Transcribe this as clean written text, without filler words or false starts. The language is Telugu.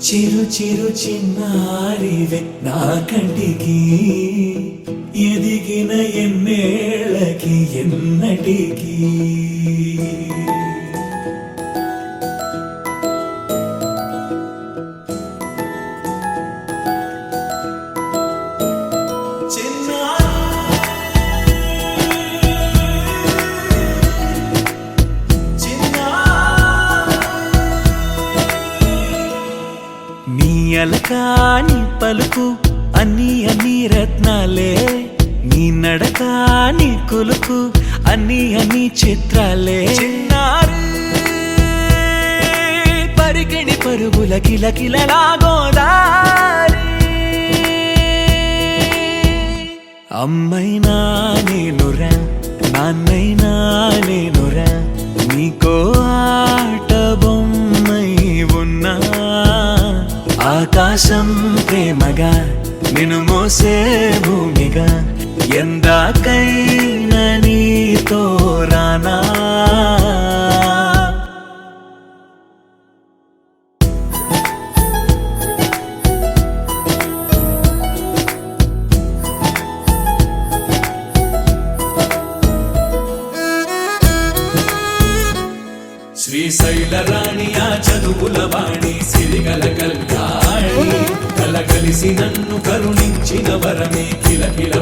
చిరు చిరు చిన్నారివే నా కంటికి ఎదిగిన ఎన్నేళ్ళకి ఎన్నటికి అలకాని పలుకు అన్ని రత్నాలే నీ నడకాని కులుకు అన్ని చిత్రాలే పరికిణి పరుగుల కిలకిలలాగోదారి అమ్మైనా నేనురా నాన్నైనా నేనురా నీకో ఆట బొమ్మై ఉన్నా ఆకాశం ప్రేమగా నిన్ను మోసే భూమిగా ఎందాకైనా నీతో రానా శ్రీశైల రాణి ఆ చదువుల వాణి సిరిగల కళ్యాణి కలగలిసి నన్ను కరుణించిన వరమే కిలకిల